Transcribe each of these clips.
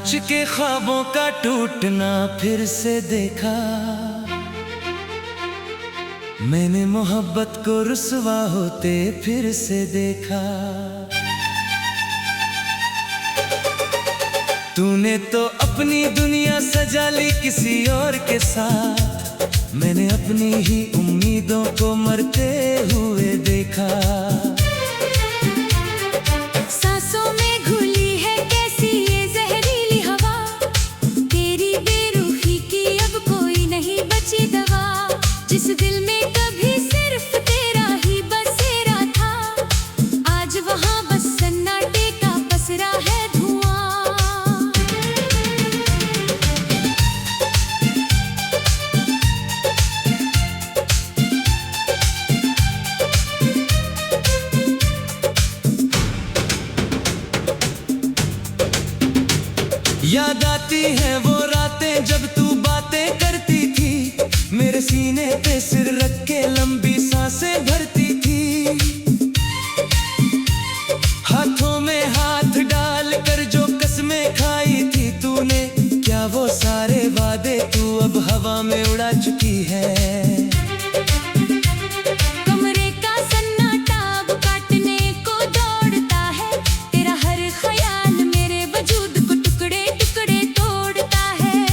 कांच के ख्वाबों का टूटना फिर से देखा। मैंने मोहब्बत को रुसवा होते फिर से देखा। तूने तो अपनी दुनिया सजा ली किसी और के साथ, मैंने अपनी ही उम्मीदों को मरते हुए देखा। सांसों में घुली है कैसी ये जहरीली हवा, तेरी बेरुखी की अब कोई नहीं बची दवा। जिस दिल में कभी सिर्फ तेरा ही बसेरा था, आज वहाँ बस सन्नाटे का पसरा है धुआं। याद आती है वो रातें जब तू बातें करती थी, मेरे सीने पे सिर रख के लंबी सांसें भरती थी। हाथों में हाथ डाल कर जो कसमें खाई थी तूने, क्या वो सारे वादे तू अब हवा में उड़ा चुकी है। कमरे का सन्नाटा अब काटने को दौड़ता है, तेरा हर ख्याल मेरे वजूद को टुकड़े टुकड़े तोड़ता है।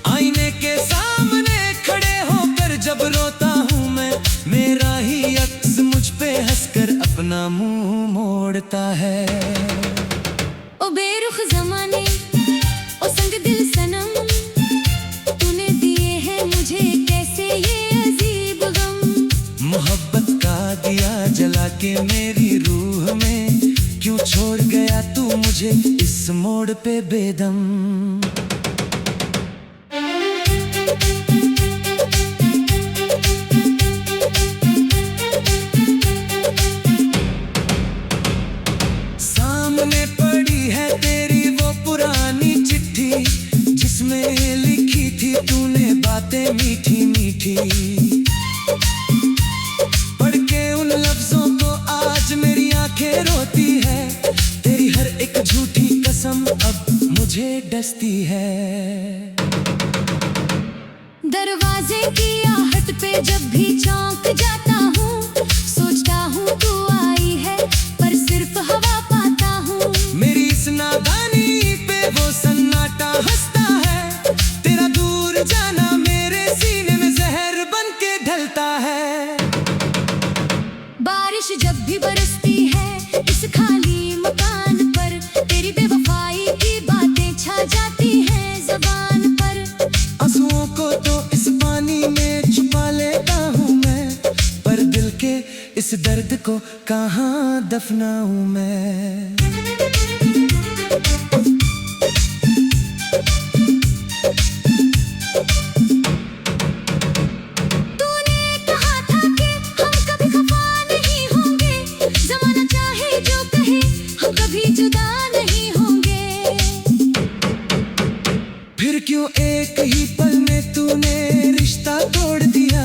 आईने के सामने खड़े होकर जब रोता हूँ मैं, मेरा ही अक्स मुझ पे हंसकर अपना मुंह मोड़ता है। ओ बेरुख ज़माने, ओ संग दिल सनम, तूने दिए हैं मुझे कैसे ये अजीब गम। मोहब्बत का दिया जला के मेरी रूह में, क्यों छोड़ गया तू मुझे इस मोड़ पे बेदम। सामने पड़ी है तेरी वो पुरानी चिट्ठी, जिसमें लिखी थी तूने बातें मीठी मीठी। पढ़ के उन लफ्जों को आज मेरी आंखें रोती है, तेरी हर एक झूठी कसम अब मुझे डसती है। दरवाजे की आहट पे जब भी चौंक जाता हूँ, सोचता हूँ तू आई है पर सिर्फ हवा पाता हूँ। मेरी इस नादानी पे वो सन्नाटा हंसता है, तेरा दूर जाना मेरे सीने में जहर बन के ढलता है। बारिश जब भी बरसती है इस खाली मकान पर, तेरी बेवफाई की बातें छा जाती हैं ज़बान पर। आंसुओं को तो इस पानी में छुपा लेता हूँ मैं, पर दिल के इस दर्द को कहाँ दफनाऊं मैं। तूने कहा था कि हम कभी खफा नहीं होंगे, ज़माना चाहे जो कहे हम कभी जुदा नहीं होंगे। फिर क्यों एक ही पल में तूने रिश्ता तोड़ दिया,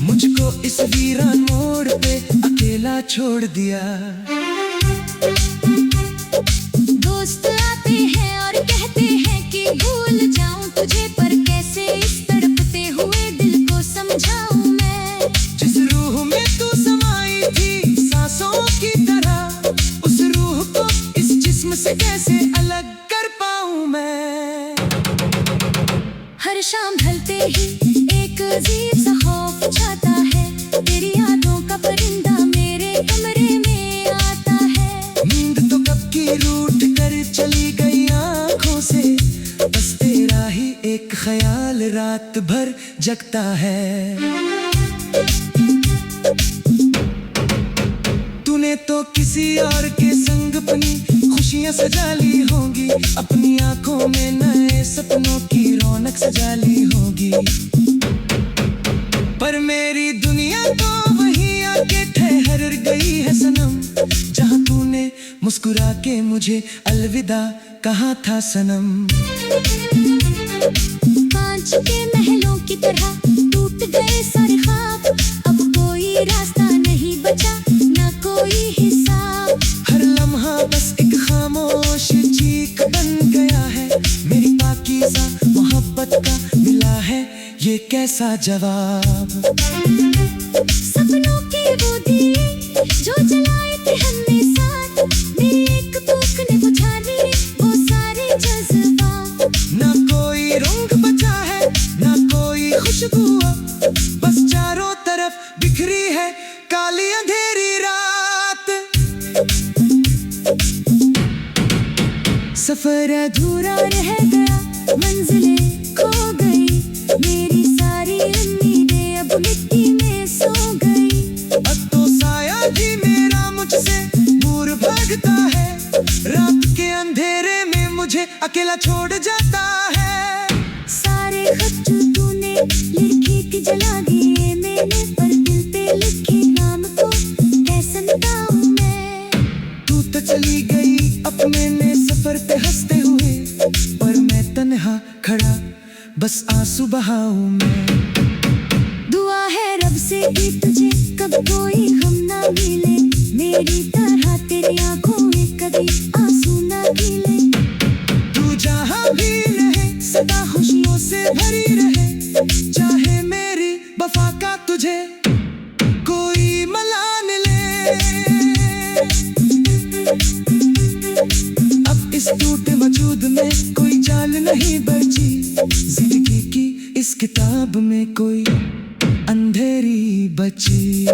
मुझको इस वीरान मोड़ पे अकेला छोड़ दिया। दोस्त आते हैं और कहते हैं कि भूल जाऊं तुझे, पर कैसे इस तड़पते हुए दिल को समझाऊं मैं। जिस रूह में तू समाई थी सांसों की तरह, उस रूह को इस जिस्म से कैसे अलग कर पाऊं मैं। हर शाम ढलते ही एक अजीब सा खौफ छाता है, तेरी यादों का परिंदा मेरे कमरे में आता है। नींद तो कब की रूठ कर चली गई आंखों से, बस तेरा ही एक ख्याल रात भर जगता है। तूने तो किसी और के संग अपनी खुशियां सजा ली होंगी, अपनी आंखों में नए सपनों की रौनक सजा ली होगी। पर मेरी दुनिया तो वहीं आके ठहर गई है सनम, जहां तूने मुस्कुरा के मुझे अलविदा कहा था सनम। कांच के महलों की तरह टूट गए सारे ख्वाब, अब कोई रास्ता नहीं बचा ना कोई हिसाब। हर लम्हा बस एक खामोश चीख बन ये कैसा जवाब। सपनों के वो दिए जो जलाए थे हमने साथ, मेरी एक तूक ने बुझा लिए वो सारे जज्बात। ना कोई रंग बचा है ना कोई खुशबू, अब बस चारों तरफ बिखरी है काली अंधेरी रात। सफर अधूरा रह गया, मंजिलें खो गई, मेरी सारी उम्मीदें अब मिट्टी में सो गई। अब तो साया भी मेरा मुझसे दूर भागता है, रात के अंधेरे में मुझे अकेला छोड़ जाता है। सारे खत जो तूने लिखे थे जला दिए मैंने, पर दिल पे लिखे नाम को कैसे मिटाऊं मैं। तू तो चली गई अपने सफर पे हंसते हुए, पर मैं तन्हा खड़ा बस आंसू बहाऊं मैं। दुआ है रब से कि तुझे कब कोई गम ना मिले, मेरी तरह तेरी आंखों में कभी आंसू ना गिले। तू जहाँ भी रहे सदा खुशियों से भरी रहे, चाहे मेरी वफा का तुझे कोई मलान ले। अब इस टूटे वजूद में कोई जान नहीं बची, जिंदगी की इस किताब में कोई अंधेरी बची।